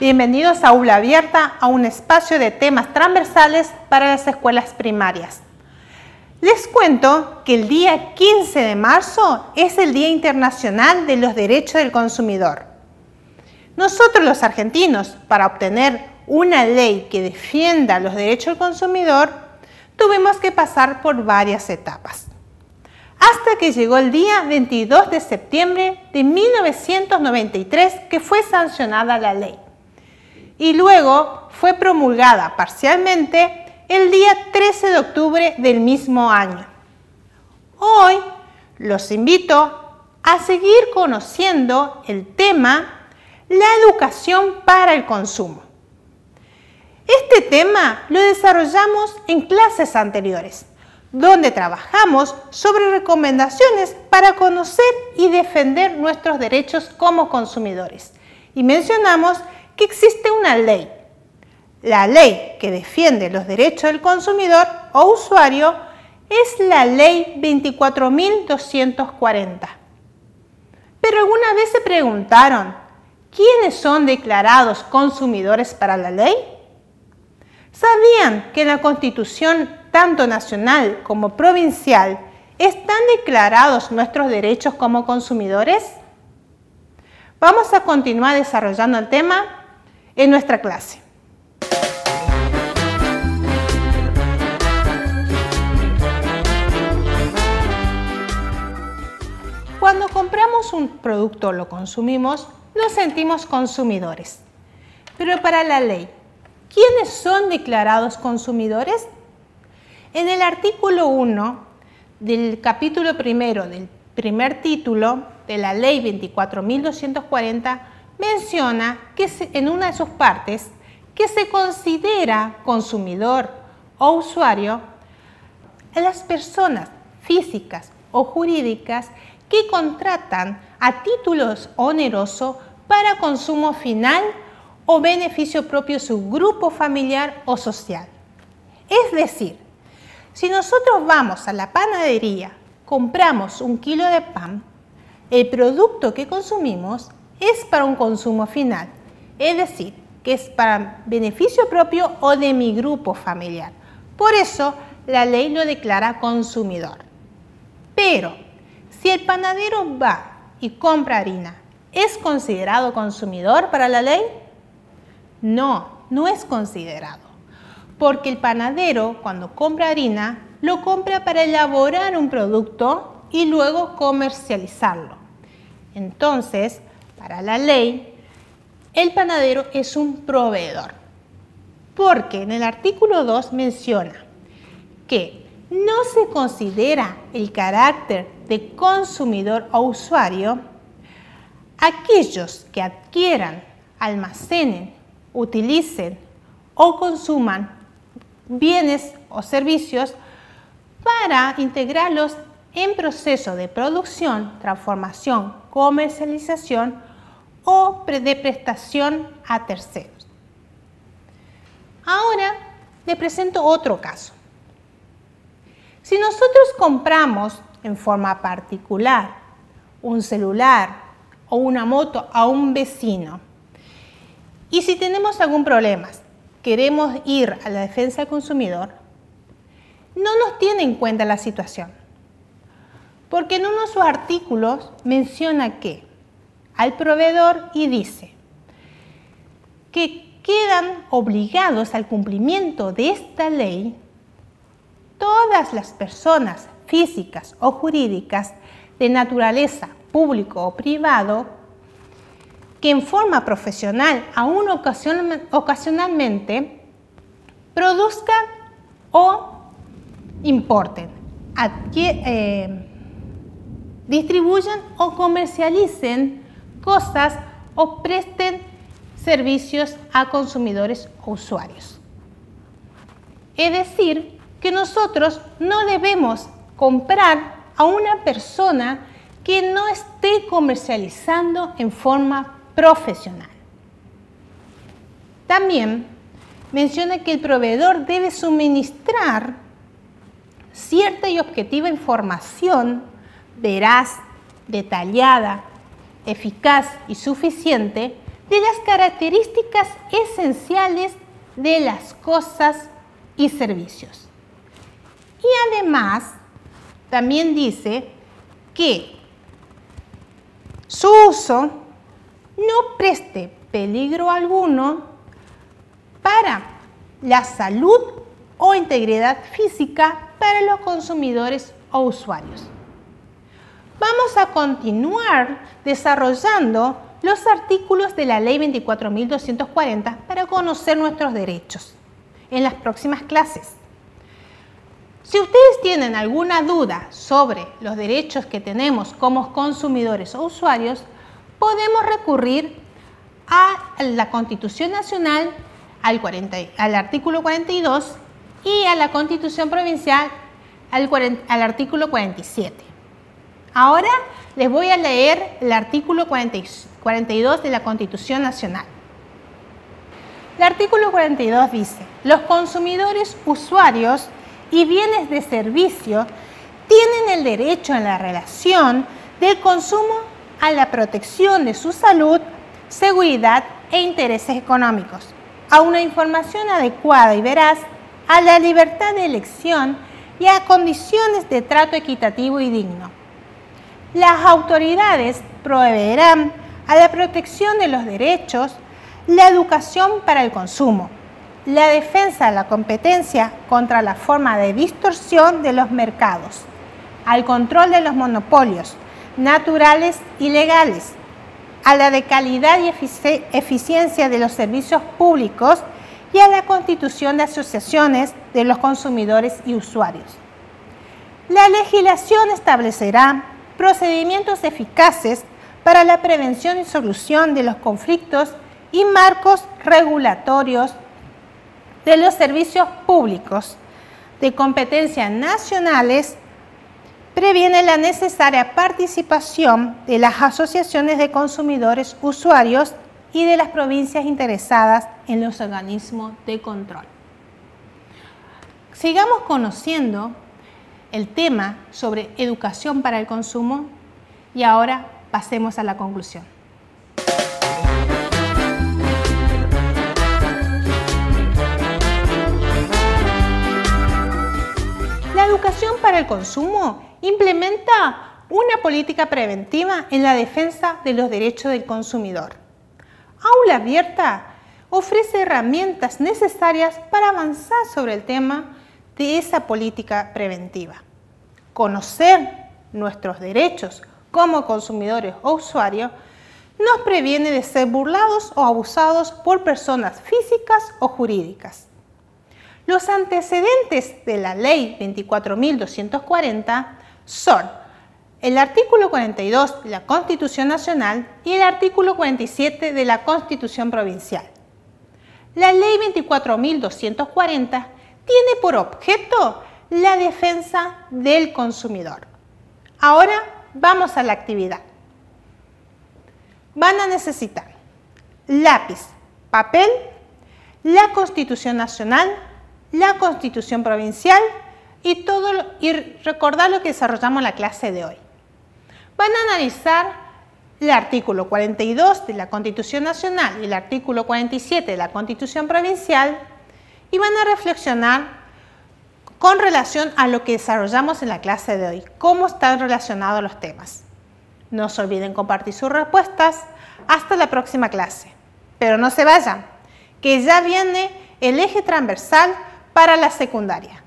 Bienvenidos a Aula Abierta, a un espacio de temas transversales para las escuelas primarias. Les cuento que el día 15 de marzo es el Día Internacional de los Derechos del Consumidor. Nosotros los argentinos, para obtener una ley que defienda los derechos del consumidor, tuvimos que pasar por varias etapas. Hasta que llegó el día 22 de septiembre de 1993 que fue sancionada la ley. Y luego fue promulgada parcialmente el día 13 de octubre del mismo año. Hoy los invito a seguir conociendo el tema la educación para el consumo. Este tema lo desarrollamos en clases anteriores, donde trabajamos sobre recomendaciones para conocer y defender nuestros derechos como consumidores. Y mencionamos que existe una ley. La ley que defiende los derechos del consumidor o usuario es la Ley 24.240. Pero alguna vez se preguntaron, ¿quiénes son declarados consumidores para la ley? ¿Sabían que en la Constitución, tanto nacional como provincial, están declarados nuestros derechos como consumidores? Vamos a continuar desarrollando el tema en nuestra clase. Cuando compramos un producto o lo consumimos, nos sentimos consumidores. Pero para la ley, ¿quiénes son declarados consumidores? En el artículo 1 del capítulo primero del primer título de la Ley 24.240 menciona que en una de sus partes que se considera consumidor o usuario a las personas físicas o jurídicas que contratan a títulos onerosos para consumo final o beneficio propio de su grupo familiar o social. Es decir, si nosotros vamos a la panadería, compramos 1 kilo de pan, el producto que consumimos es para un consumo final, es decir, que es para beneficio propio o de mi grupo familiar. Por eso, la ley lo declara consumidor. Pero, si el panadero va y compra harina, ¿es considerado consumidor para la ley? No, no es considerado. Porque el panadero, cuando compra harina, lo compra para elaborar un producto y luego comercializarlo. Entonces, para la ley, el panadero es un proveedor. Porque en el artículo 2 menciona que no se considera el carácter de consumidor o usuario aquellos que adquieran, almacenen, utilicen o consuman bienes o servicios para integrarlos en proceso de producción, transformación, comercialización o de prestación a terceros. Ahora le presento otro caso. Si nosotros compramos en forma particular un celular o una moto a un vecino y si tenemos algún problema, queremos ir a la defensa del consumidor, no nos tiene en cuenta la situación, porque en uno de sus artículos menciona que al proveedor y dice que quedan obligados al cumplimiento de esta ley todas las personas físicas o jurídicas de naturaleza público o privado que en forma profesional, aún ocasionalmente, produzcan o importen, distribuyan o comercialicen cosas o presten servicios a consumidores o usuarios. Es decir, que nosotros no debemos comprar a una persona que no esté comercializando en forma profesional. También menciona que el proveedor debe suministrar cierta y objetiva información veraz, detallada, eficaz y suficiente de las características esenciales de las cosas y servicios. Y además, también dice que su uso no preste peligro alguno para la salud o integridad física para los consumidores o usuarios. Vamos a continuar desarrollando los artículos de la Ley 24.240 para conocer nuestros derechos en las próximas clases. Si ustedes tienen alguna duda sobre los derechos que tenemos como consumidores o usuarios, podemos recurrir a la Constitución Nacional, al artículo 42 y a la Constitución Provincial, al artículo 47. Ahora les voy a leer el artículo 42 de la Constitución Nacional. El artículo 42 dice: los consumidores, usuarios y bienes de servicio tienen el derecho en la relación del consumo a la protección de su salud, seguridad e intereses económicos, a una información adecuada y veraz, a la libertad de elección y a condiciones de trato equitativo y digno. Las autoridades proveerán a la protección de los derechos, la educación para el consumo, la defensa de la competencia contra la forma de distorsión de los mercados, al control de los monopolios naturales y legales, a la de calidad y eficiencia de los servicios públicos y a la constitución de asociaciones de los consumidores y usuarios. La legislación establecerá procedimientos eficaces para la prevención y solución de los conflictos y marcos regulatorios de los servicios públicos de competencia nacionales, previene la necesaria participación de las asociaciones de consumidores, usuarios y de las provincias interesadas en los organismos de control. Sigamos conociendo el tema sobre educación para el consumo y ahora pasemos a la conclusión. La educación para el consumo implementa una política preventiva en la defensa de los derechos del consumidor. Aula Abierta ofrece herramientas necesarias para avanzar sobre el tema de esa política preventiva. Conocer nuestros derechos como consumidores o usuarios nos previene de ser burlados o abusados por personas físicas o jurídicas. Los antecedentes de la Ley 24.240 son el artículo 42 de la Constitución Nacional y el artículo 47 de la Constitución Provincial. La Ley 24.240 tiene por objeto la defensa del consumidor. Ahora vamos a la actividad. Van a necesitar lápiz, papel, la Constitución Nacional, la Constitución Provincial y recordar lo que desarrollamos en la clase de hoy. Van a analizar el artículo 42 de la Constitución Nacional y el artículo 47 de la Constitución Provincial y van a reflexionar con relación a lo que desarrollamos en la clase de hoy, cómo están relacionados los temas. No se olviden compartir sus respuestas. Hasta la próxima clase. Pero no se vayan, que ya viene el eje transversal para la secundaria.